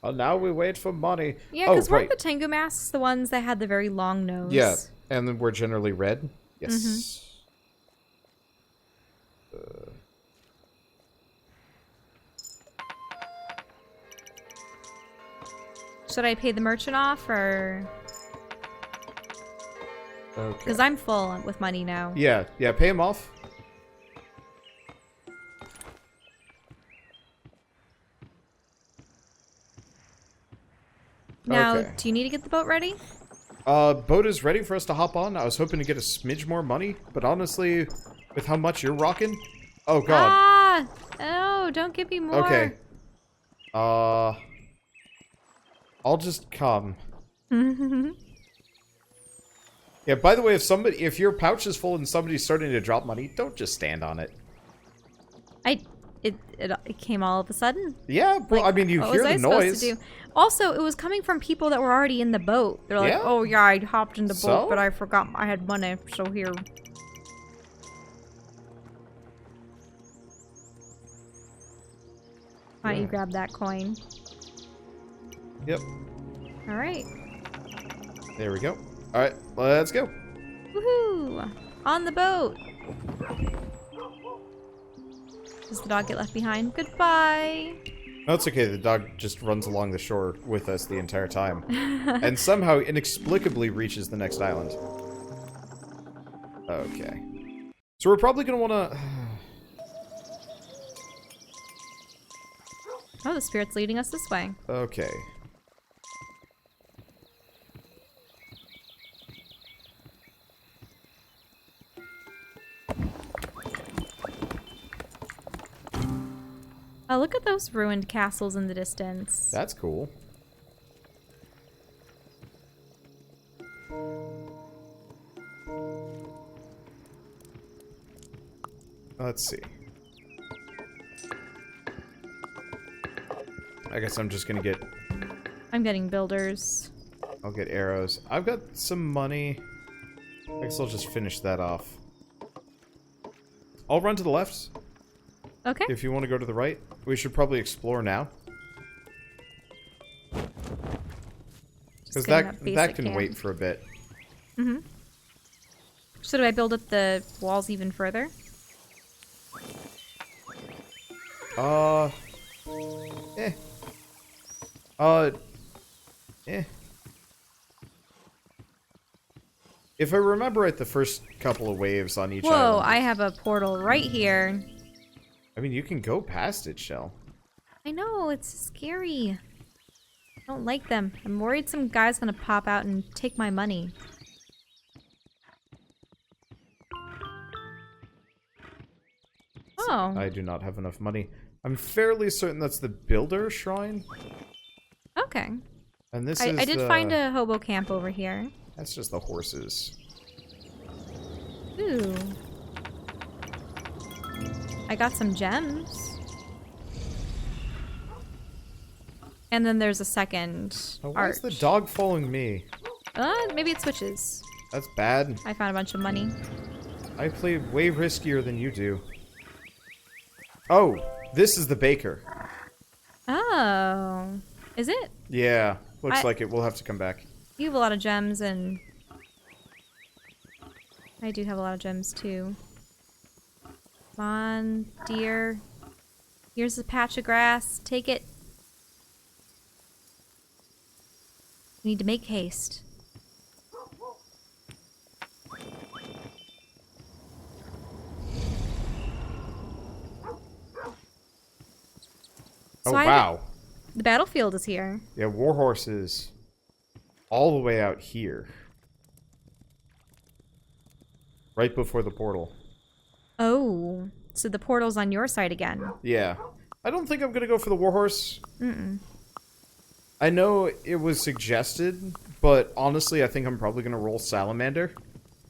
Oh, now we wait for money. Yeah, Oh, because weren't right. the Tengu masks the ones that had the very long nose? Yeah, and then we're generally red. Yes. Should I pay the merchant off, or... Okay. Because I'm full with money now. Yeah, pay him off. Now, Okay. do you need to get the boat ready? Boat is ready for us to hop on. I was hoping to get a smidge more money, but honestly, with how much you're rocking... Oh, God. Ah! Oh, don't give me more. Okay. I'll just come. Yeah, by the way, if your pouch is full and somebody's starting to drop money, don't just stand on it. It came all of a sudden. Yeah, well, Like, I mean, you what hear was the I supposed noise. to do? Also, it was coming from people that were already in the boat. They're like, Yeah? oh yeah, I hopped in the So? boat, but I forgot I had money, so here. Why don't you grab that coin? Yep. Alright. There we go. Alright, let's go. Woohoo! On the boat! Does the dog get left behind? Goodbye! No, it's okay. The dog just runs along the shore with us the entire time. And somehow inexplicably reaches the next island. Okay. So we're probably going to want to... Oh, the spirit's leading us this way. Okay. Oh, look at those ruined castles in the distance. That's cool. Let's see. I guess I'm just gonna get... I'm getting builders. I'll get arrows. I've got some money. I guess I'll just finish that off. I'll run to the left. Okay. If you want to go to the right. We should probably explore now. Because that can wait for a bit. Mm-hmm. So do I build up the walls even further? Eh. Eh. If I remember right, the first couple of waves on each Whoa, island... I have a portal right here. I mean, you can go past it, Shell. I know, it's scary. I don't like them. I'm worried some guy's gonna pop out and take my money. Oh. I do not have enough money. I'm fairly certain that's the Builder Shrine. Okay. And this I did the... find a hobo camp over here. That's just the horses. Ooh. I got some gems. And then there's a second Oh, why arch. is the dog following me? Maybe it switches. That's bad. I found a bunch of money. I play way riskier than you do. Oh, this is the baker. Oh. Is it? Yeah, looks like it. We'll have to come back. You have a lot of gems, and I do have a lot of gems too. Come on, deer. Here's a patch of grass. Take it. We need to make haste. Oh, So wow. The battlefield is here. Yeah, war horses. All the way out here. Right before the portal. Oh, so the portal's on your side again. Yeah. I don't think I'm gonna go for the warhorse. Mm-mm. I know it was suggested, but honestly, I think I'm probably gonna roll salamander.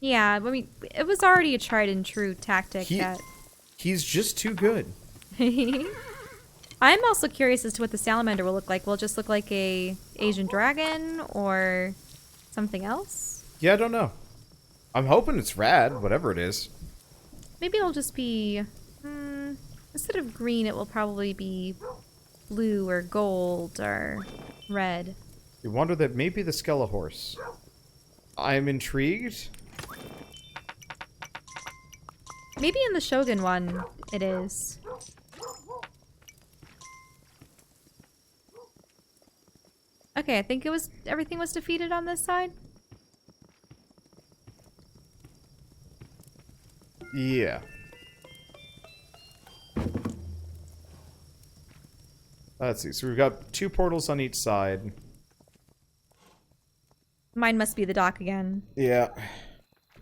Yeah, I mean, it was already a tried and true tactic that... He's just too good. I'm also curious as to what the salamander will look like. Will it just look like a Asian dragon or something else? Yeah, I don't know. I'm hoping it's rad, whatever it is. Maybe it'll just be... instead of green, it will probably be blue or gold or red. You wonder that maybe the Skelehorse. I'm intrigued. Maybe in the Shogun one, it is. Okay, I think everything was defeated on this side. Yeah. Let's see. So we've got 2 portals on each side. Mine must be the dock again. Yeah.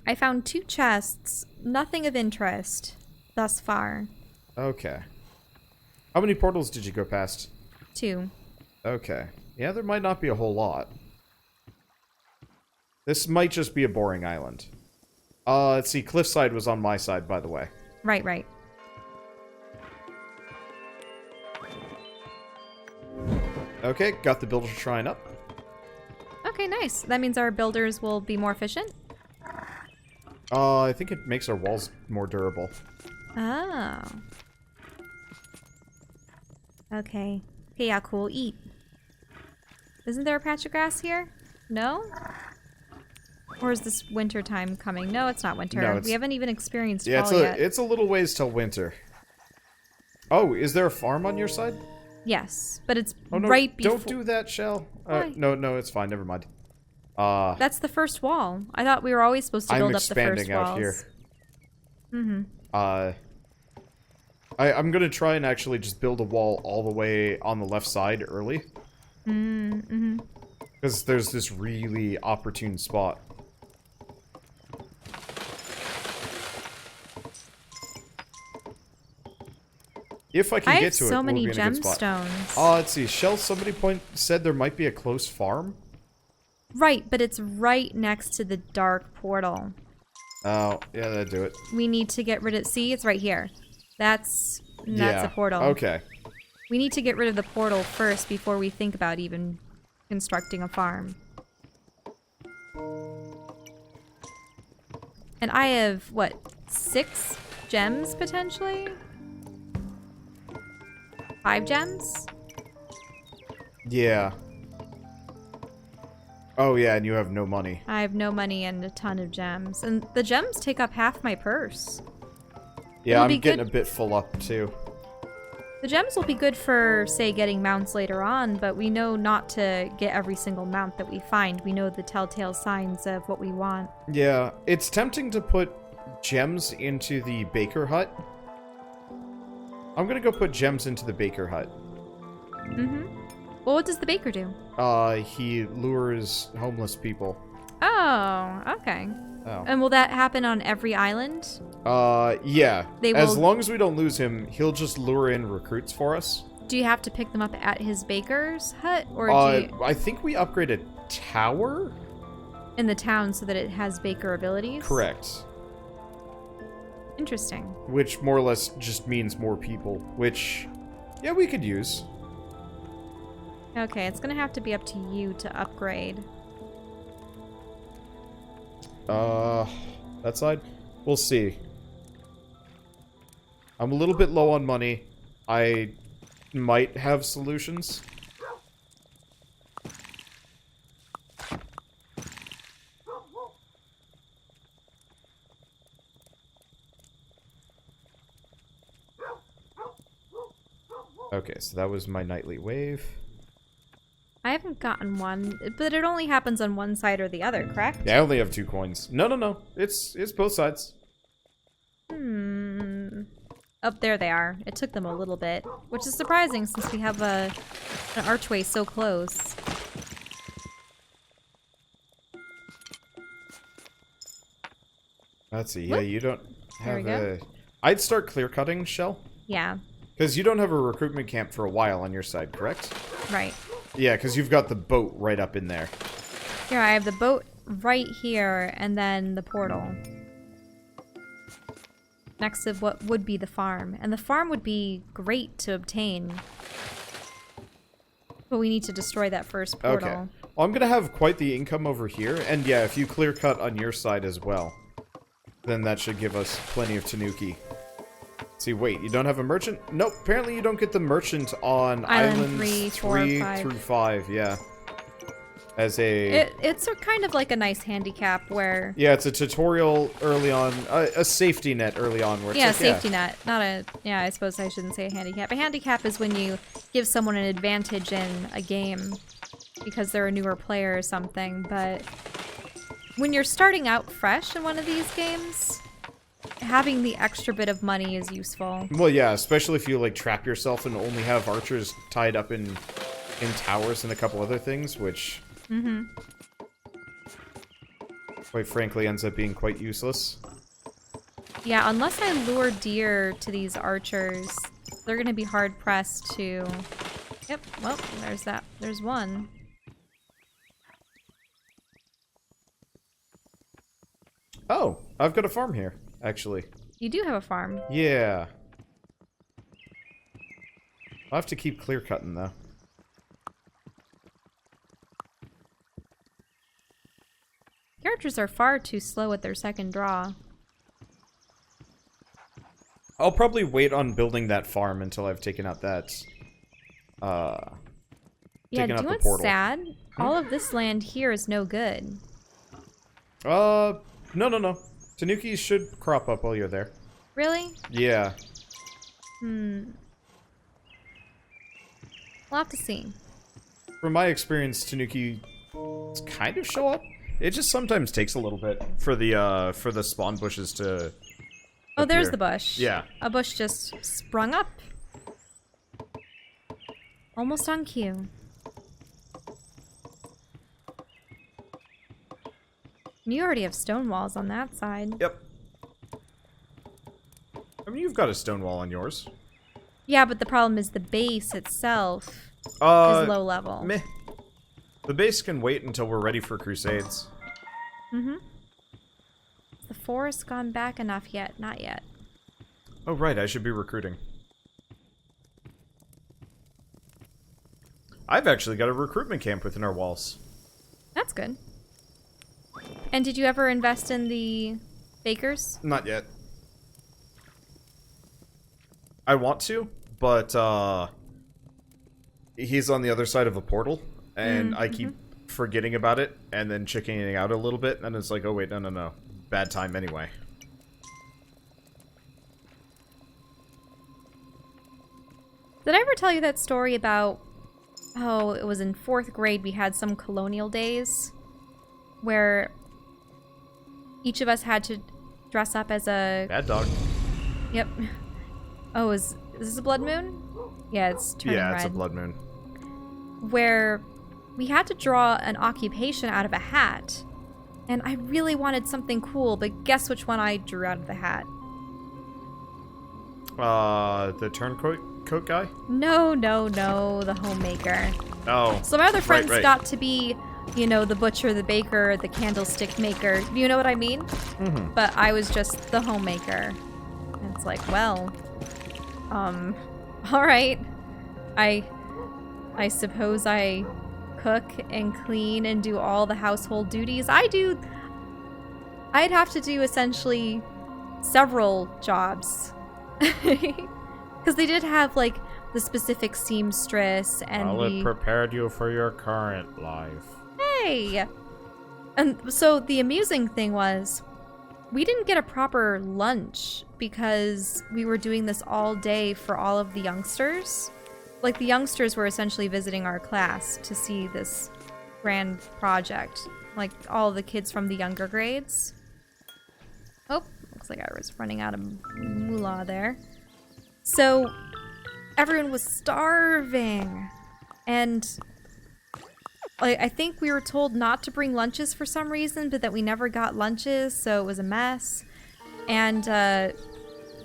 I found 2 chests. Nothing of interest thus far. Okay. How many portals did you go past? 2. Okay. Yeah, there might not be a whole lot. This might just be a boring island. Let's see. Cliffside was on my side, by the way. Right, right. Okay, got the builder shrine up. Okay, nice. That means our builders will be more efficient? I think it makes our walls more durable. Oh. Okay. Okay, yeah, cool. Eat. Isn't there a patch of grass here? No? Or is this winter time coming? No, it's not winter. No, we haven't even experienced yeah, fall yet. it's a little ways till winter. Oh, is there a farm on your side? Yes, but it's Oh, no, right before. don't do that, Shell. Why? No, it's fine. Never mind. That's the first wall. I thought we were always supposed to build up the first I'm expanding out walls. here. Mm-hmm. I'm gonna try and actually just build a wall all the way on the left side early. Mm-hmm. Because there's this really opportune spot. If I can I get have to it, so we'll many be in a good spot. gemstones. Let's see. Shell, somebody said there might be a close farm. Right, but it's right next to the dark portal. Oh, yeah, that'd do it. We need to get rid of... See, it's right here. That's a portal. Okay. We need to get rid of the portal first before we think about even constructing a farm. And I have, what, 6 gems, potentially? 5 gems? Yeah. Oh, yeah, and you have no money. I have no money and a ton of gems. And the gems take up half my purse. Yeah, It'll I'm getting a bit full up, too. The gems will be good for, say, getting mounts later on, but we know not to get every single mount that we find. We know the telltale signs of what we want. Yeah, it's tempting to put gems into the baker hut. I'm gonna go put gems into the baker hut. Mm-hmm. Well, what does the baker do? He lures homeless people. Oh, okay. Oh. And will that happen on every island? Yeah. They will... As long as we don't lose him, he'll just lure in recruits for us. Do you have to pick them up at his baker's hut? Or do you... I think we upgrade a tower? In the town so that it has baker abilities? Correct. Interesting. Which more or less just means more people, which, yeah, we could use. Okay, it's gonna have to be up to you to upgrade. That side? We'll see. I'm a little bit low on money. I might have solutions. Okay, so that was my nightly wave. I haven't gotten one, but it only happens on one side or the other, correct? Yeah, I only have 2 coins. No. It's both sides. Oh, there they are. It took them a little bit, which is surprising since we have an archway so close. Let's see. Yeah, you don't There have we a... I'd start clear cutting, Shell. Yeah. Because you don't have a recruitment camp for a while on your side, correct? Right. Yeah, because you've got the boat right up in there. Here, I have the boat right here, and then the portal. Next to what would be the farm. And the farm would be great to obtain. But we need to destroy that first portal. Okay. Well, I'm going to have quite the income over here. And yeah, if you clear cut on your side as well, then that should give us plenty of Tanuki. See, wait, you don't have a merchant? Nope, apparently you don't get the merchant on Island islands 3, 4, 5. through 5, yeah. As a... It's kind of like a nice handicap where... Yeah, it's a tutorial early on, a safety net early on. Where it's yeah, like, safety net. Not a... Yeah, I suppose I shouldn't say a handicap. A handicap is when you give someone an advantage in a game because they're a newer player or something, but when you're starting out fresh in one of these games, having the extra bit of money is useful. Well, yeah, especially if you, like, trap yourself and only have archers tied up in towers and a couple other things, which... Mm-hmm. Quite frankly, ends up being quite useless. Yeah, unless I lure deer to these archers, they're going to be hard-pressed to... Yep, well, there's that. There's one. Oh, I've got a farm here, actually. You do have a farm. Yeah. I'll have to keep clear-cutting, though. The archers are far too slow at their second draw. I'll probably wait on building that farm until I've taken out that, Yeah, taken do out you know the what's portal. sad? All of this land here is no good. No. Tanuki should crop up while you're there. Really? Yeah. We'll have to see. From my experience, Tanuki kind of show up. It just sometimes takes a little bit for the spawn bushes to Oh, there's appear. the bush. Yeah. A bush just sprung up. Almost on cue. And you already have stone walls on that side. Yep. I mean, you've got a stone wall on yours. Yeah, but the problem is the base itself is low level. Meh. The base can wait until we're ready for crusades. Mm-hmm. The forest gone back enough yet? Not yet. Oh, right, I should be recruiting. I've actually got a recruitment camp within our walls. That's good. And did you ever invest in the bakers? Not yet. I want to, but he's on the other side of a portal, and I keep forgetting about it, and then chickening out a little bit, and it's like, oh wait, no. Bad time anyway. Did I ever tell you that story about, oh, it was in 4th grade, we had some colonial days where each of us had to dress up as a... Bad dog. Yep. Oh, is this a blood moon? Yeah, it's turning red. Yeah, it's a blood moon. Where we had to draw an occupation out of a hat. And I really wanted something cool, but guess which one I drew out of the hat? The turncoat guy? No, the homemaker. Oh. So my other friends right. got to be, you know, the butcher, the baker, the candlestick maker. You know what I mean? Mm-hmm. But I was just the homemaker. And it's like, well, all right. I suppose I cook and clean and do all the household duties. I'd have to do essentially several jobs. Because they did have, like, the specific seamstress and It prepared you for your current life. Hey! And so the amusing thing was, we didn't get a proper lunch because we were doing this all day for all of the youngsters. Like, the youngsters were essentially visiting our class to see this grand project. Like, all the kids from the younger grades. Oh, looks like I was running out of moolah there. So, everyone was starving. And I think we were told not to bring lunches for some reason, but that we never got lunches, so it was a mess. And,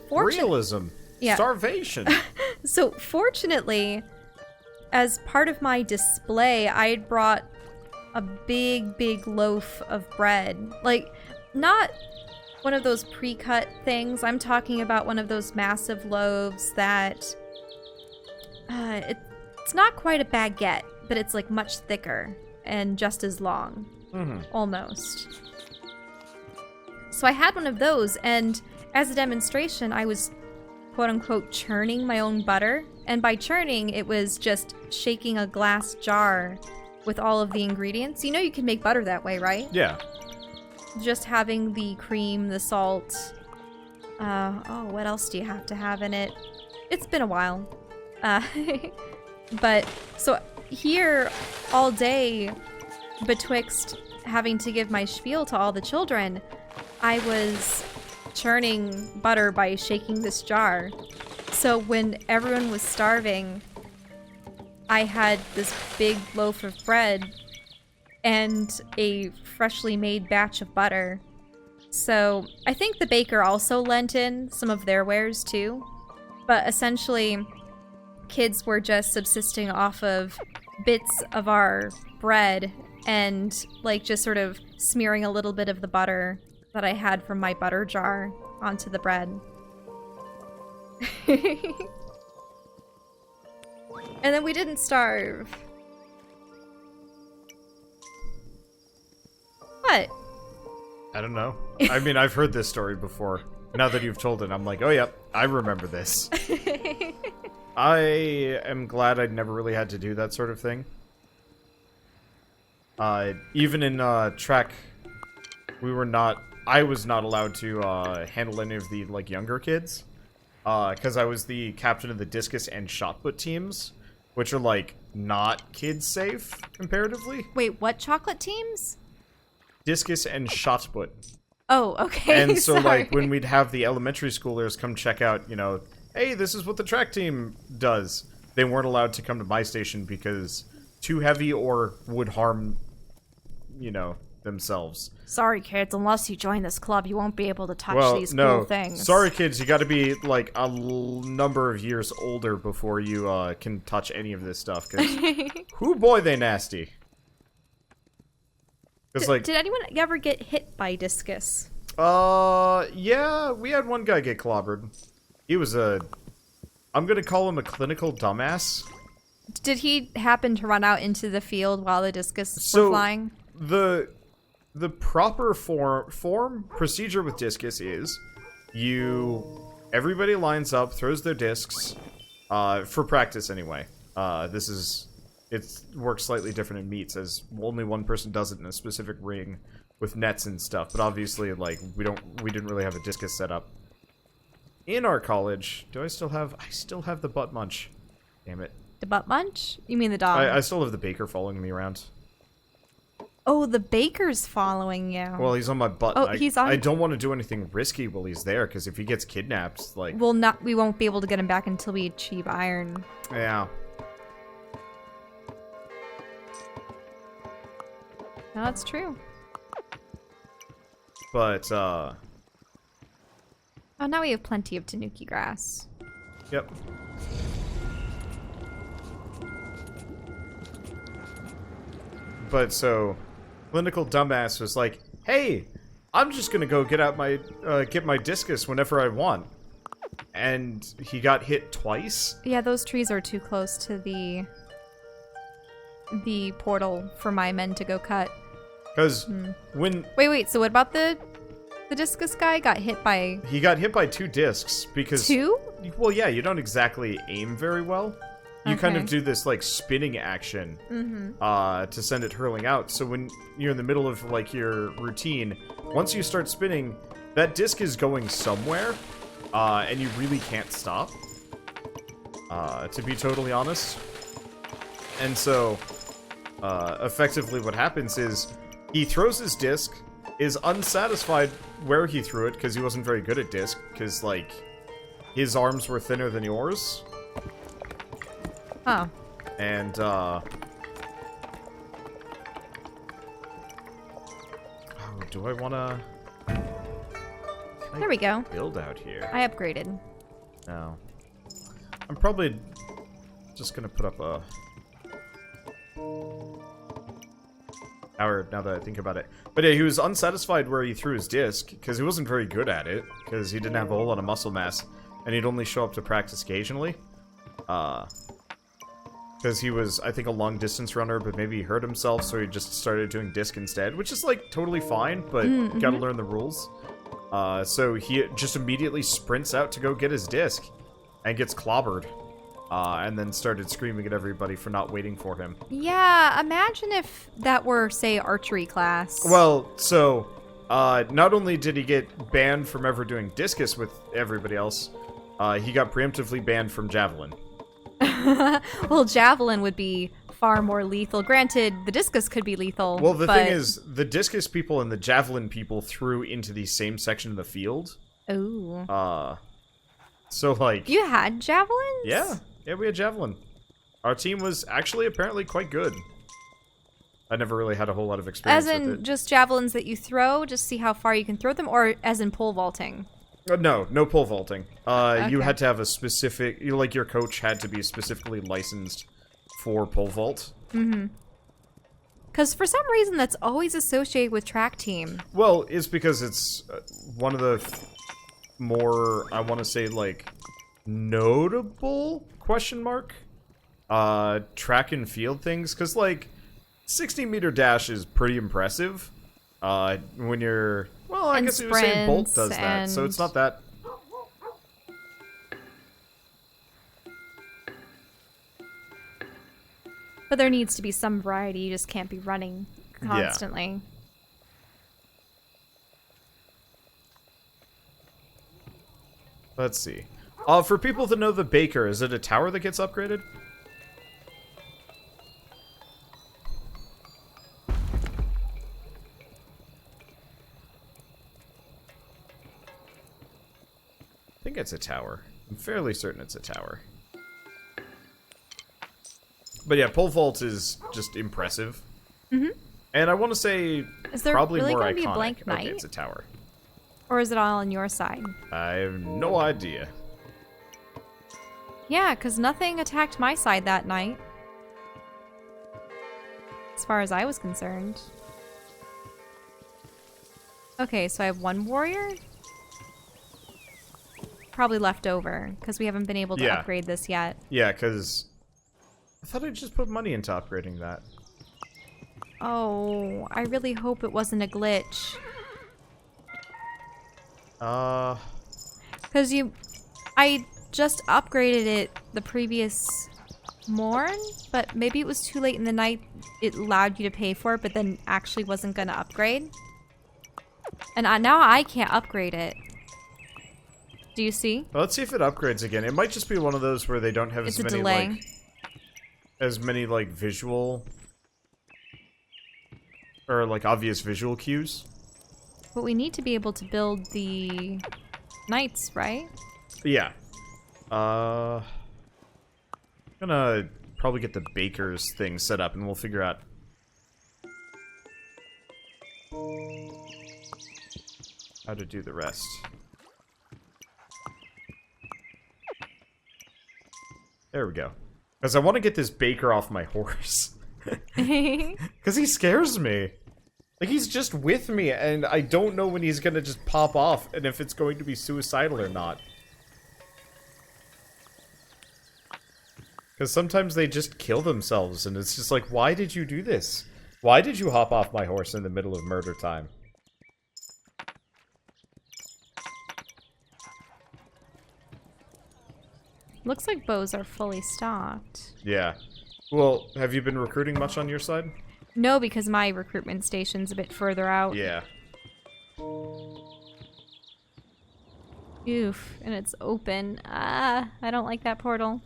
Realism. Yeah. Starvation. So, fortunately, as part of my display, I had brought a big loaf of bread. Like, not one of those pre-cut things. I'm talking about one of those massive loaves that... it's not quite a baguette, but it's, like, much thicker and just as long. Almost. So I had one of those, and as a demonstration, I was quote-unquote churning my own butter. And by churning, it was just shaking a glass jar with all of the ingredients. You know you can make butter that way, right? Yeah. Just having the cream, the salt. Oh, what else do you have to have in it? It's been a while. But, so here, all day, betwixt having to give my spiel to all the children, I was churning butter by shaking this jar. So when everyone was starving, I had this big loaf of bread and a freshly made batch of butter. So I think the baker also lent in some of their wares too. But essentially, kids were just subsisting off of bits of our bread and like just sort of smearing a little bit of the butter that I had from my butter jar onto the bread. And then we didn't starve. What? I don't know. I mean, I've heard this story before. Now that you've told it, I'm like, oh, yep, I remember this. I am glad I never really had to do that sort of thing. Even in track, I was not allowed to handle any of the like younger kids. Because I was the captain of the discus and shot put teams, which are like not kids safe comparatively. Wait, what chocolate teams? Discus and shot put. Oh, okay. And so sorry. like when we'd have the elementary schoolers come check out, you know, hey, this is what the track team does. They weren't allowed to come to my station because too heavy or would harm, you know, themselves. Sorry, kids. Unless you join this club, you won't be able to touch these cool things. Sorry, kids. You got to be like a number of years older before you can touch any of this stuff. Cause, whoo boy, they nasty. Did anyone ever get hit by discus? Yeah, we had one guy get clobbered. He was I'm gonna call him a clinical dumbass. Did he happen to run out into the field while the discus were flying? The proper procedure with discus is everybody lines up, throws their discs, for practice anyway. It works slightly different in meets, as only one person does it in a specific ring with nets and stuff. But obviously, like, we didn't really have a discus set up. In our college, I still have the butt munch. Damn it. The butt munch? You mean the dog? I still have the baker following me around. Oh, the baker's following you. Well, he's on my butt. Oh, he's on. I don't want to do anything risky while he's there, because if he gets kidnapped, like... We won't be able to get him back until we achieve iron. Yeah. No, that's true. But, Oh, now we have plenty of tanuki grass. Yep. But, so... Clinical dumbass was like, hey, I'm just gonna go get my discus whenever I want. And he got hit twice. Yeah, those trees are too close to the portal for my men to go cut. Because when... Wait, so what about the discus guy got hit by... He got hit by 2 discs because... 2? Well, yeah, you don't exactly aim very well. You kind of do this, like, spinning action to send it hurling out. So when you're in the middle of, like, your routine, once you start spinning, that disc is going somewhere, and you really can't stop, to be totally honest. And so, effectively what happens is, he throws his disc, is unsatisfied where he threw it, because he wasn't very good at disc, because, like, his arms were thinner than yours. Oh. And, do I wanna... There we go. Build out here. I upgraded. No. I'm probably just gonna put up a... Now that I think about it. But yeah, he was unsatisfied where he threw his disc, because he wasn't very good at it, because he didn't have a whole lot of muscle mass, and he'd only show up to practice occasionally. Because he was, I think, a long-distance runner, but maybe he hurt himself, so he just started doing disc instead, which is, like, totally fine, but gotta learn the rules. So he just immediately sprints out to go get his disc. and gets clobbered. And then started screaming at everybody for not waiting for him. Yeah, imagine if that were, say, archery class. Well, so, not only did he get banned from ever doing discus with everybody else, he got preemptively banned from javelin. Well, javelin would be far more lethal. Granted, the discus could be lethal. Well, the thing is, the discus people and the javelin people threw into the same section of the field. Ooh. So, like... You had javelins? Yeah. Yeah, we had javelin. Our team was actually apparently quite good. I never really had a whole lot of experience with it. As in just javelins that you throw, just see how far you can throw them, or as in pole vaulting? No pole vaulting. Okay. You had to have a specific... Like, your coach had to be specifically licensed for pole vault. Mm-hmm. Because for some reason, that's always associated with track team. Well, it's because it's one of the more, I want to say, like, notable... question mark track and field things, because like 60-meter dash is pretty impressive when you're, well, I guess you were saying Bolt does that, so it's not that. But there needs to be some variety. You just can't be running constantly. Yeah. Let's see. For people that know the Baker, is it a tower that gets upgraded? I think it's a tower. I'm fairly certain it's a tower. But yeah, pole vault is just impressive. Mm-hmm. And I want to say is there probably really more gonna iconic. Be a blank knight? Okay, it's a tower. Or is it all on your side? I have no idea. Yeah, because nothing attacked my side that night. As far as I was concerned. Okay, so I have one warrior? Probably left over, because we haven't been able to upgrade this yet. Yeah, because I thought I just put money into upgrading that. Oh, I really hope it wasn't a glitch. Because I just upgraded it the previous morn, but maybe it was too late in the night. It allowed you to pay for it, but then actually wasn't going to upgrade. And now I can't upgrade it. Do you see? Well, let's see if it upgrades again. It might just be one of those where they don't have as many like visual or like obvious visual cues. But we need to be able to build the knights, right? Yeah. I'm gonna probably get the baker's thing set up and we'll figure out how to do the rest. There we go. Because I want to get this baker off my horse. Because he scares me. Like, he's just with me, and I don't know when he's gonna just pop off, and if it's going to be suicidal or not. Because sometimes they just kill themselves, and it's just like, why did you do this? Why did you hop off my horse in the middle of murder time? Looks like bows are fully stocked. Yeah. Well, have you been recruiting much on your side? No, because my recruitment station's a bit further out. Yeah. Oof, and it's open. I don't like that portal.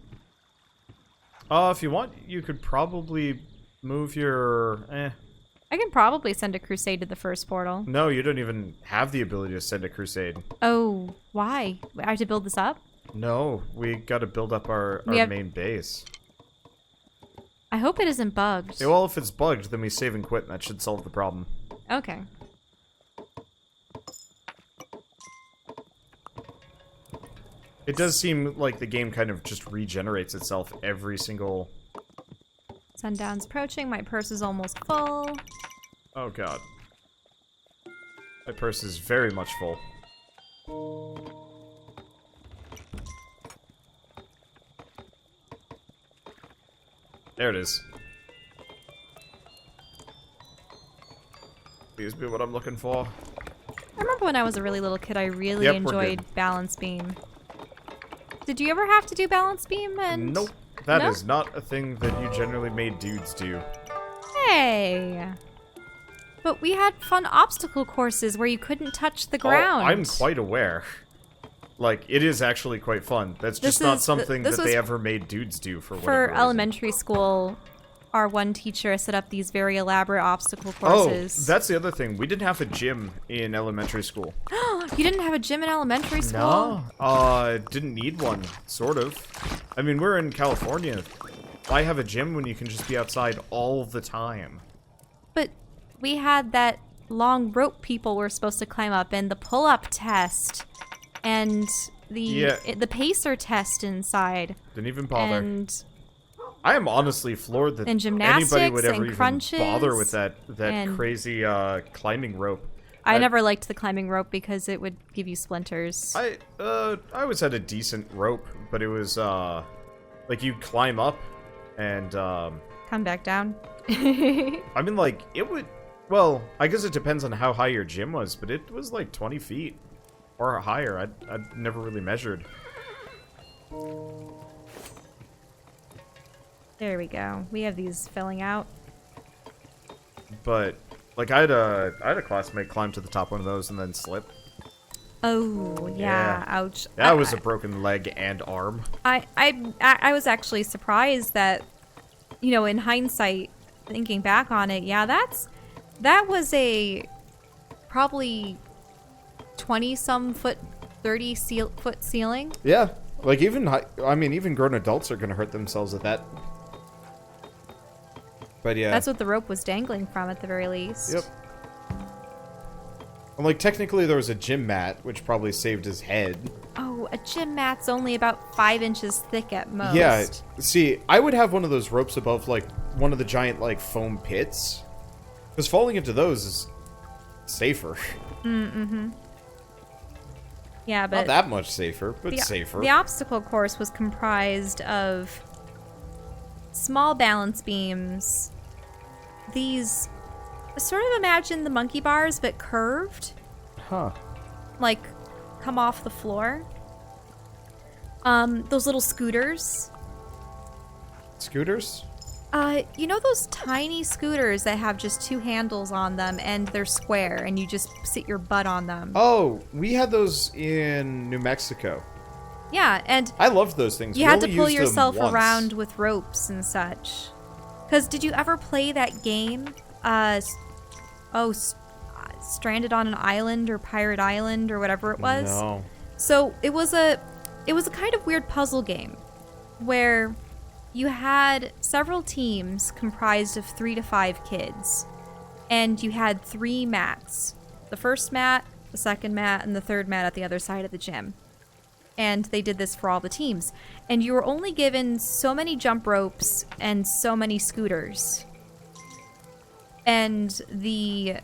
If you want, you could probably move your... I can probably send a crusade to the first portal. No, you don't even have the ability to send a crusade. Oh, why? I have to build this up? No, we gotta build up our main base. I hope it isn't bugged. Yeah, well, if it's bugged, then we save and quit, and that should solve the problem. Okay. It does seem like the game kind of just regenerates itself every single... Sundown's approaching. My purse is almost full. Oh, God. My purse is very much full. There it is. Please be what I'm looking for. I remember when I was a really little kid, I really enjoyed Balance Beam. Did you ever have to do balance beam? And Nope. That No? is not a thing that you generally made dudes do. Hey. But we had fun obstacle courses where you couldn't touch the ground. Oh, I'm quite aware. Like, it is actually quite fun. That's just not something that they ever made dudes do for whatever reason. For elementary school, our one teacher set up these very elaborate obstacle courses. Oh, that's the other thing. We didn't have a gym in elementary school. You didn't have a gym in elementary school? No. Didn't need one, sort of. I mean, we're in California. Why have a gym when you can just be outside all the time? But we had that long rope people were supposed to climb up, and the pull-up test, and the pacer test inside. Didn't even bother. And I am honestly floored that anybody would ever even bother with that crazy climbing rope. I never liked the climbing rope because it would give you splinters. I always had a decent rope, but it was like you'd climb up and come back down. I mean, like, it would. Well, I guess it depends on how high your gym was, but it was like 20 feet or higher. I'd never really measured. There we go. We have these filling out. But like, I had a classmate climb to the top one of those and then slip. Oh yeah, ouch. That was a broken leg and arm. I was actually surprised that, you know, in hindsight, thinking back on it, yeah, that was a probably 20-some foot, 30-foot ceiling. Yeah, like even grown adults are gonna hurt themselves at that. But yeah, that's what the rope was dangling from at the very least. Yep. And like technically there was a gym mat, which probably saved his head. Oh, a gym mat's only about 5 inches thick at most. Yeah, see, I would have one of those ropes above like one of the giant like foam pits. Because falling into those is safer. Mm-hmm. Yeah, but not that much safer, but safer. The obstacle course was comprised of small balance beams. These sort of imagine the monkey bars, but curved. Huh. Like, come off the floor. Those little scooters. Scooters? You know those tiny scooters that have just 2 handles on them and they're square and you just sit your butt on them? Oh, we had those in New Mexico. Yeah, and I loved those things. You had to pull yourself around with ropes and such. Because did you ever play that game? Stranded on an Island or Pirate Island or whatever it was? No. So it was a kind of weird puzzle game where you had several teams comprised of 3 to 5 kids, and you had 3 mats. The first mat, the second mat, and the third mat at the other side of the gym. And they did this for all the teams. And you were only given so many jump ropes and so many scooters. And the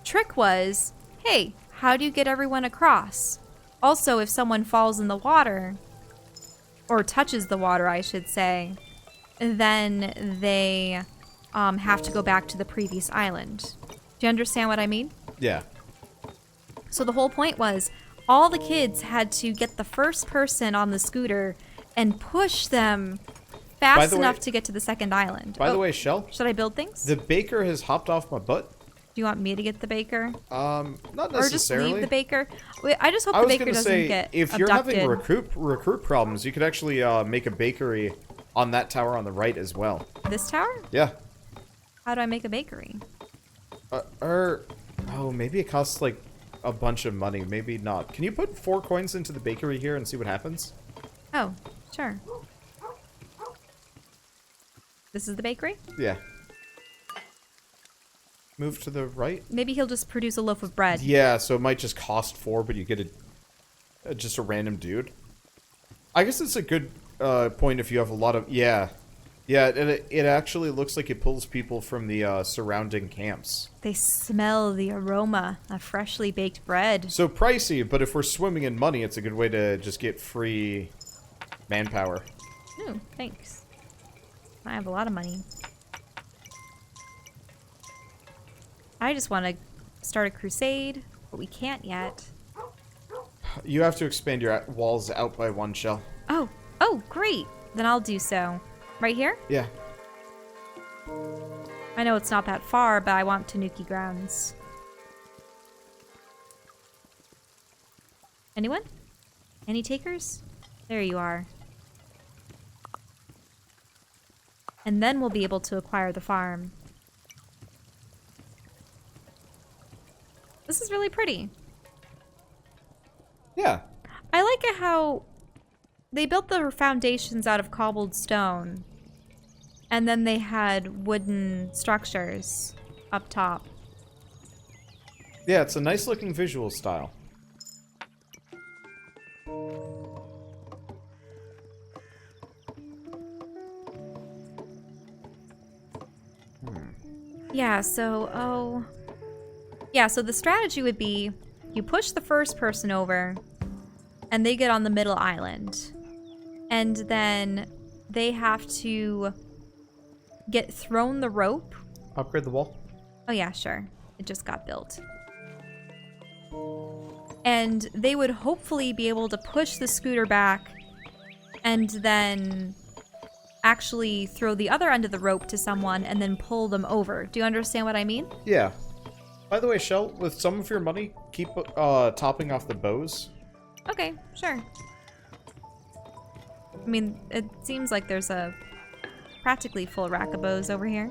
trick was, hey, how do you get everyone across? Also, if someone falls in the water, or touches the water, I should say, then they have to go back to the previous island. Do you understand what I mean? Yeah. So the whole point was, all the kids had to get the first person on the scooter and push them fast enough to get to the second island. By the way, Shell, should I build things? The baker has hopped off my butt. Do you want me to get the baker? Not necessarily. Or just leave the baker? I just hope the baker doesn't get if you're having recruit problems, you could actually make a bakery on that tower on the right as well. This tower? Yeah. How do I make a bakery? Maybe it costs like a bunch of money. Maybe not. Can you put 4 coins into the bakery here and see what happens? Oh, sure. This is the bakery? Yeah. Move to the right. Maybe he'll just produce a loaf of bread. Yeah, so it might just cost 4, but you get just a random dude. I guess it's a good point if you have a lot of... Yeah, it actually looks like it pulls people from the surrounding camps. They smell the aroma of freshly baked bread. So pricey, but if we're swimming in money, it's a good way to just get free manpower. Ooh, thanks. I have a lot of money. I just want to start a crusade, but we can't yet. You have to expand your walls out by 1 shell. Oh, great. Then I'll do so. Right here? Yeah. I know it's not that far, but I want Tanuki grounds. Anyone? Any takers? There you are. And then we'll be able to acquire the farm. This is really pretty. Yeah. I like it how they built the foundations out of cobbled stone. And then they had wooden structures up top. Yeah, it's a nice looking visual style. Yeah, so the strategy would be you push the first person over and they get on the middle island. And then they have to get thrown the rope. Upgrade the wall? Oh yeah, sure. It just got built. And they would hopefully be able to push the scooter back and then actually throw the other end of the rope to someone and then pull them over. Do you understand what I mean? Yeah. By the way, Shell, with some of your money, keep topping off the bows. Okay, sure. I mean, it seems like there's a practically full rack of bows over here.